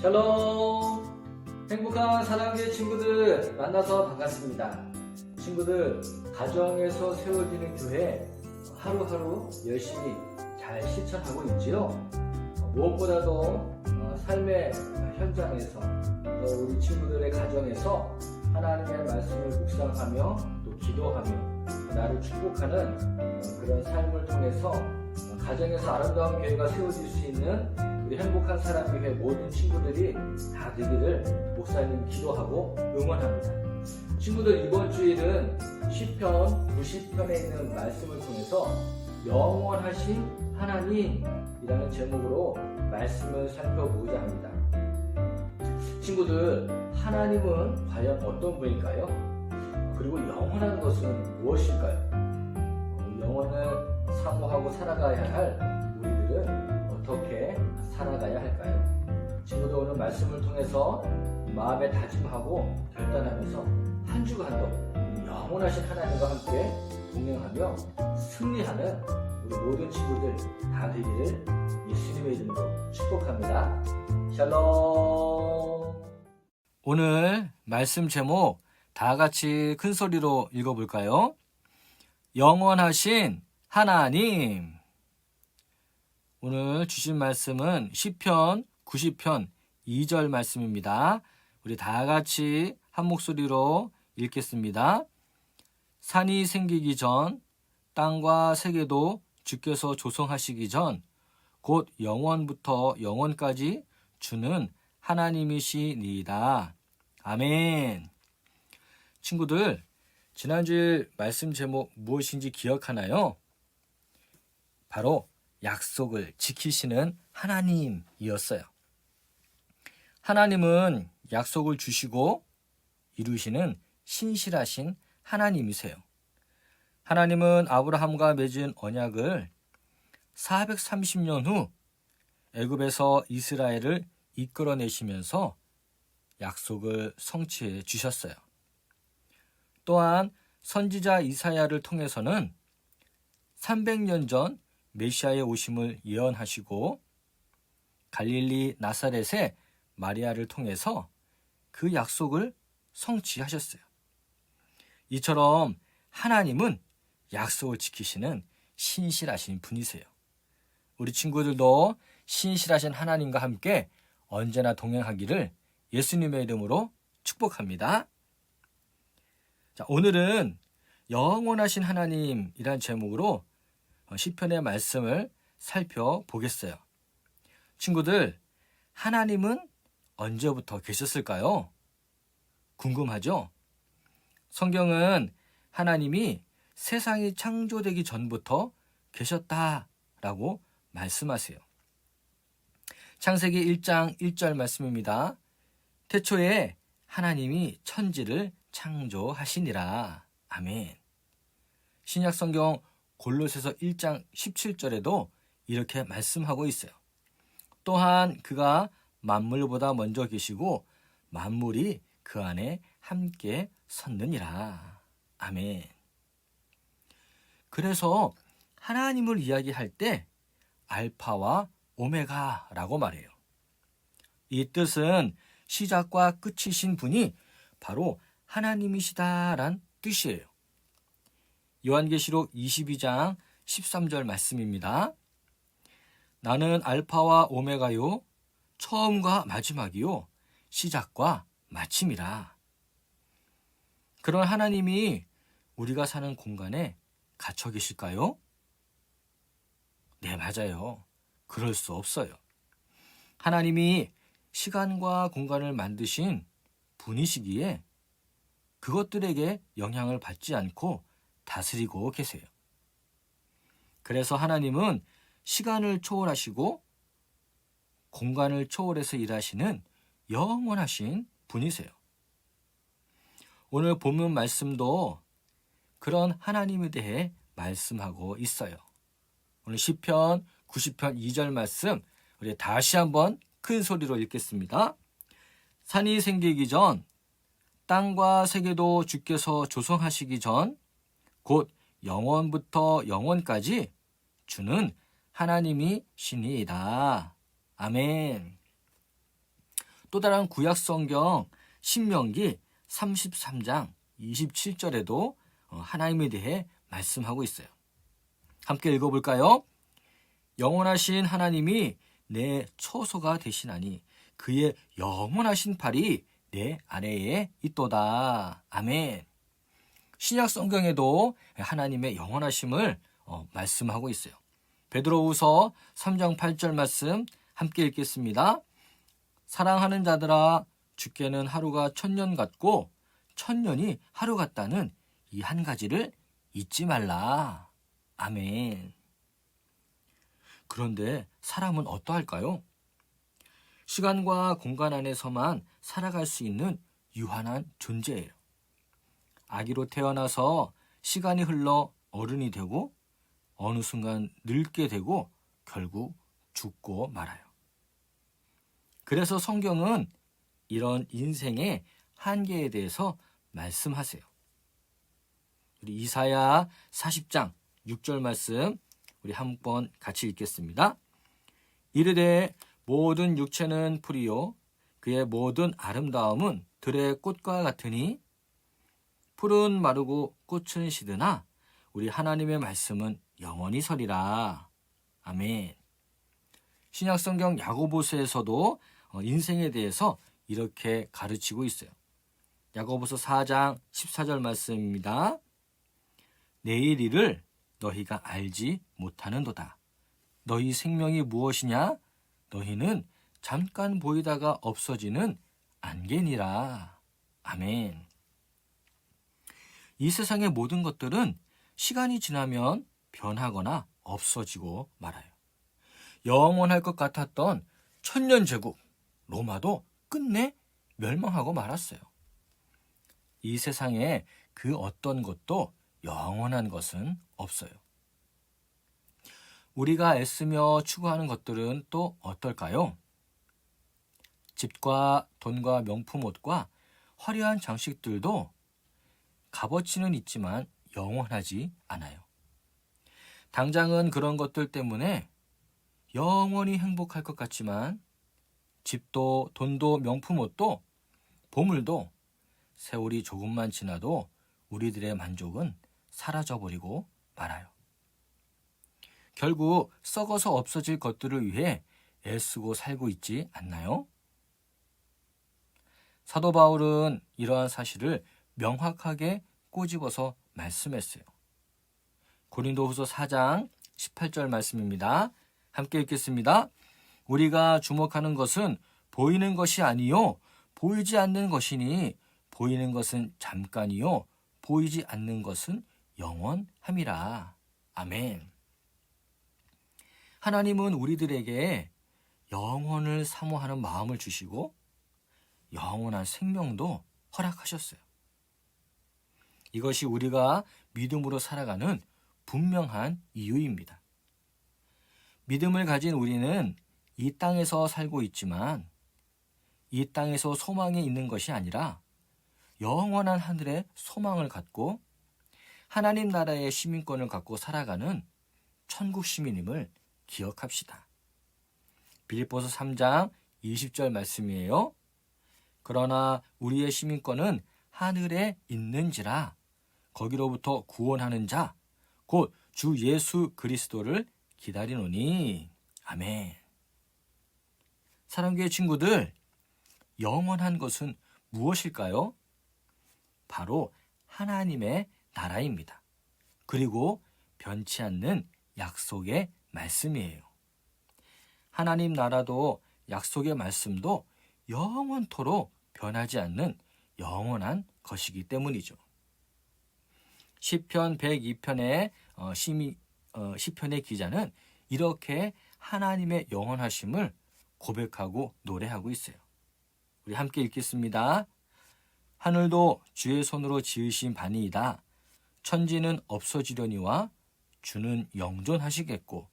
샬롬! 행복한 사랑교회 친구들 만나서 반갑습니다. 친구들, 가정에서 세워지는 교회 하루하루 열심히 잘 실천하고 있지요? 무엇보다도 삶의 현장에서 또 우리 친구들의 가정에서 하나님의 말씀을 묵상하며 또 기도하며 나를 축복하는 그런 삶을 통해서 가정에서 아름다운 교회가 세워질 수 있는 우리 행복한 사랑교회 모든 친구들이 다 되기를 목사님 기도하고 응원합니다. 친구들, 이번 주일은 시편 90편에 있는 말씀을 통해서 영원하신 하나님이라는 제목으로 말씀을 살펴보고자 합니다. 친구들, 하나님은 과연 어떤 분일까요? 그리고 영원한 것은 무엇일까요? 영원을 사모하고 살아가야 할 우리들은 어떻게 살아가야 할까요? 친구들, 오늘 말씀을 통해서 마음에 다짐하고 결단하면서 한 주간도 영원하신 하나님과 함께 동행하며 승리하는 우리 모든 친구들 다 되기를 예수님의 이름으로 축복합니다. 샬롬. 오늘 말씀 제목 다 같이 큰 소리로 읽어볼까요? 영원하신 하나님. 오늘 주신 말씀은 시편 90편 2절 말씀입니다. 우리 다 같이 한 목소리로 읽겠습니다. 산이 생기기 전, 땅과 세계도 주께서 조성하시기 전, 곧 영원부터 영원까지 주는 하나님이시니이다. 아멘. 친구들, 지난주에 말씀 제목 무엇인지 기억하나요? 바로 약속을 지키시는 하나님이었어요. 하나님은 약속을 주시고 이루시는 신실하신 하나님이세요. 하나님은 아브라함과 맺은 언약을 430년 후 애굽에서 이스라엘을 이끌어내시면서 약속을 성취해 주셨어요. 또한 선지자 이사야를 통해서는 300년 전 메시아의 오심을 예언하시고 갈릴리 나사렛의 마리아를 통해서 그 약속을 성취하셨어요. 이처럼 하나님은 약속을 지키시는 신실하신 분이세요. 우리 친구들도 신실하신 하나님과 함께 언제나 동행하기를 예수님의 이름으로 축복합니다. 자, 오늘은 영원하신 하나님이란 제목으로 시편의 말씀을 살펴보겠어요. 친구들, 하나님은 언제부터 계셨을까요? 궁금하죠? 성경은 하나님이 세상이 창조되기 전부터 계셨다라고 말씀하세요. 창세기 1장 1절 말씀입니다. 태초에 하나님이 천지를 창조하시니라. 아멘. 신약 성경 골로새서 1장 17절에도 이렇게 말씀하고 있어요. 또한 그가 만물보다 먼저 계시고 만물이 그 안에 함께 섰느니라. 아멘. 그래서 하나님을 이야기할 때 알파와 오메가라고 말해요. 이 뜻은 시작과 끝이신 분이 바로 하나님이시다란 뜻이에요. 요한계시록 22장 13절 말씀입니다. 나는 알파와 오메가요, 처음과 마지막이요, 시작과 마침이라. 그런 하나님이 우리가 사는 공간에 갇혀 계실까요? 네, 맞아요. 그럴 수 없어요. 하나님이 시간과 공간을 만드신 분이시기에 그것들에게 영향을 받지 않고 다스리고 계세요. 그래서 하나님은 시간을 초월하시고 공간을 초월해서 일하시는 영원하신 분이세요. 오늘 본문 말씀도 그런 하나님에 대해 말씀하고 있어요. 오늘 시편 90편 2절 말씀 우리 다시 한번 큰 소리로 읽겠습니다. 산이 생기기 전, 땅과 세계도 주께서 조성하시기 전, 곧 영원부터 영원까지 주는 하나님이시니이다. 아멘. 또 다른 구약 성경 신명기 33장 27절에도 하나님에 대해 말씀하고 있어요. 함께 읽어볼까요? 영원하신 하나님이 내 처소가 되시나니 그의 영원하신 팔이 내 아래에 있도다. 아멘. 신약 성경에도 하나님의 영원하심을 말씀하고 있어요. 베드로후서 3장 8절 말씀 함께 읽겠습니다. 사랑하는 자들아, 주께는 하루가 1000년 같고 1000년이 하루 같다는 이 한 가지를 잊지 말라. 아멘. 그런데 사람은 어떠할까요? 시간과 공간 안에서만 살아갈 수 있는 유한한 존재예요. 아기로 태어나서 시간이 흘러 어른이 되고 어느 순간 늙게 되고 결국 죽고 말아요. 그래서 성경은 이런 인생의 한계에 대해서 말씀하세요. 우리 이사야 40장 6절 말씀 우리 한번 같이 읽겠습니다. 이르되 모든 육체는 풀이요 그의 모든 아름다움은 들의 꽃과 같으니 풀은 마르고 꽃은 시드나 우리 하나님의 말씀은 영원히 서리라. 아멘. 신약성경 야고보서에서도 인생에 대해서 이렇게 가르치고 있어요. 야고보서 4장 14절 말씀입니다. 내일 일을 너희가 알지 못하는도다. 너희 생명이 무엇이냐? 너희는 잠깐 보이다가 없어지는 안개니라. 아멘. 이 세상의 모든 것들은 시간이 지나면 변하거나 없어지고 말아요. 영원할 것 같았던 천년제국 로마도 끝내 멸망하고 말았어요. 이 세상에 그 어떤 것도 영원한 것은 없어요. 우리가 애쓰며 추구하는 것들은 또 어떨까요? 집과 돈과 명품 옷과 화려한 장식들도 값어치는 있지만 영원하지 않아요. 당장은 그런 것들 때문에 영원히 행복할 것 같지만 집도 돈도 명품 옷도 보물도 세월이 조금만 지나도 우리들의 만족은 사라져버리고 말아요. 결국 썩어서 없어질 것들을 위해 애쓰고 살고 있지 않나요? 사도 바울은 이러한 사실을 명확하게 꼬집어서 말씀했어요. 고린도후서 4장 18절 말씀입니다. 함께 읽겠습니다. 우리가 주목하는 것은 보이는 것이 아니요 보이지 않는 것이니 보이는 것은 잠깐이요 보이지 않는 것은 영원함이라. 아멘. 하나님은 우리들에게 영혼을 사모하는 마음을 주시고 영원한 생명도 허락하셨어요. 이것이 우리가 믿음으로 살아가는 분명한 이유입니다. 믿음을 가진 우리는 이 땅에서 살고 있지만 이 땅에서 소망이 있는 것이 아니라 영원한 하늘의 소망을 갖고 하나님 나라의 시민권을 갖고 살아가는 천국 시민임을 기억합시다. 빌립보서 3장 20절 말씀이에요. 그러나 우리의 시민권은 하늘에 있는지라 거기로부터 구원하는 자 곧 주 예수 그리스도를 기다리노니. 아멘. 사랑교회 친구들, 영원한 것은 무엇일까요? 바로 하나님의 나라입니다. 그리고 변치 않는 약속의 말씀이에요. 하나님 나라도 약속의 말씀도 영원토록 변하지 않는 영원한 것이기 때문이죠. 시편 102편의 시편의 기자는 이렇게 하나님의 영원하심을 고백하고 노래하고 있어요. 우리 함께 읽겠습니다. 하늘도 주의 손으로 지으신 바니이다. 천지는 없어지려니와 주는 영존하시겠고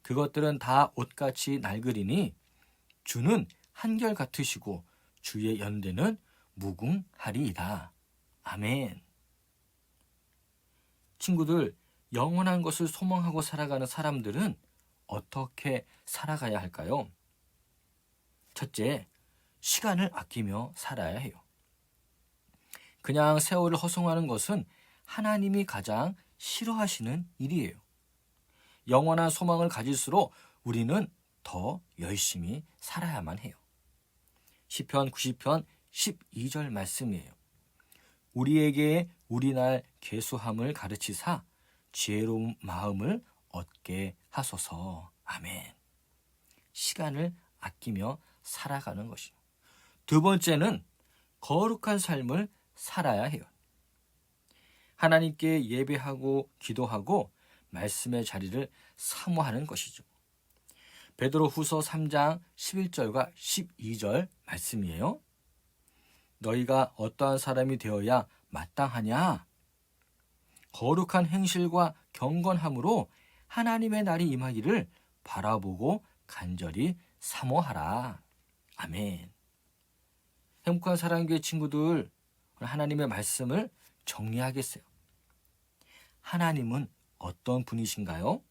그것들은 다 옷같이 낡으리니 주는 한결같으시고 주의 연대는 무궁하리이다. 아멘. 친구들, 영원한 것을 소망하고 살아가는 사람들은 어떻게 살아가야 할까요? 첫째, 시간을 아끼며 살아야 해요. 그냥 세월을 허송하는 것은 하나님이 가장 싫어하시는 일이에요. 영원한 소망을 가질수록 우리는 더 열심히 살아야만 해요. 시편 90편 12절 말씀이에요. 우리에게 우리날 계수함을 가르치사 지혜로운 마음을 얻게 하소서. 아멘. 시간을 아끼며 살아가는 것이요. 두 번째는 거룩한 삶을 살아야 해요. 하나님께 예배하고 기도하고 말씀의 자리를 사모하는 것이죠. 베드로후서 3장 11절과 12절 말씀이에요. 너희가 어떠한 사람이 되어야 마땅하냐? 거룩한 행실과 경건함으로 하나님의 날이 임하기를 바라보고 간절히 사모하라. 아멘. 행복한 사랑교회 친구들, 하나님의 말씀을 정리하겠어요. 하나님은 어떤 분이신가요?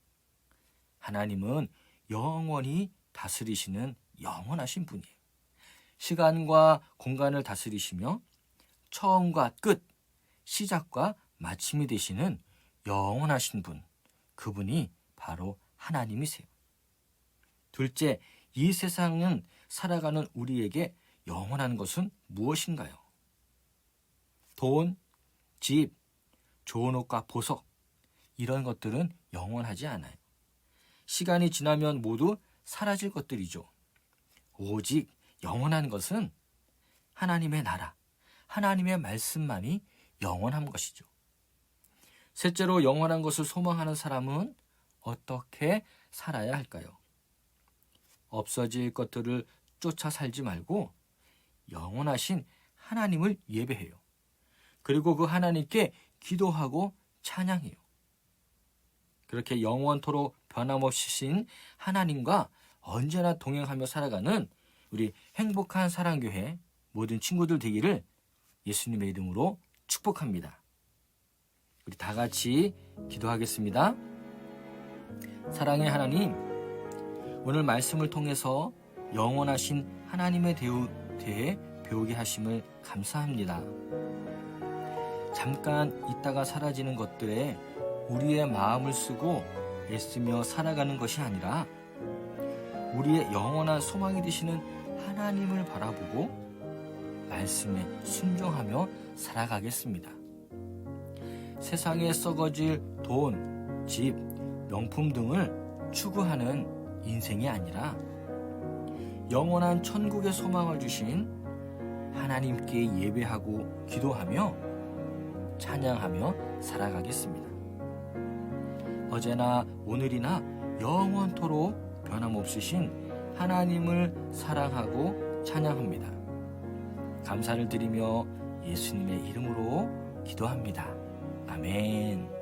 하나님은 영원히 다스리시는 영원하신 분이에요. 시간과 공간을 다스리시며 처음과 끝, 시작과 마침이 되시는 영원하신 분, 그분이 바로 하나님이세요. 둘째, 이 세상은 살아가는 우리에게 영원한 것은 무엇인가요? 돈, 집, 좋은 옷과 보석, 이런 것들은 영원하지 않아요. 시간이 지나면 모두 사라질 것들이죠. 오직 영원한 것은 하나님의 나라, 하나님의 말씀만이 영원한 것이죠. 셋째로 영원한 것을 소망하는 사람은 어떻게 살아야 할까요? 없어질 것들을 쫓아 살지 말고 영원하신 하나님을 예배해요. 그리고 그 하나님께 기도하고 찬양해요. 그렇게 영원토록 변함없으신 하나님과 언제나 동행하며 살아가는 우리 행복한 사랑교회 모든 친구들 되기를 예수님의 이름으로 축복합니다. 우리 다 같이 기도하겠습니다. 사랑의 하나님, 오늘 말씀을 통해서 영원하신 하나님에 대해 배우게 하심을 감사합니다. 잠깐 있다가 사라지는 것들에 우리의 마음을 쓰고 애쓰며 살아가는 것이 아니라 우리의 영원한 소망이 되시는 하나님을 바라보고 말씀에 순종하며 살아가겠습니다. 세상에 썩어질 돈, 집, 명품 등을 추구하는 인생이 아니라 영원한 천국의 소망을 주신 하나님께 예배하고 기도하며 찬양하며 살아가겠습니다. 어제나 오늘이나 영원토록 변함없으신 하나님을 사랑하고 찬양합니다. 감사를 드리며 예수님의 이름으로 기도합니다. 아멘.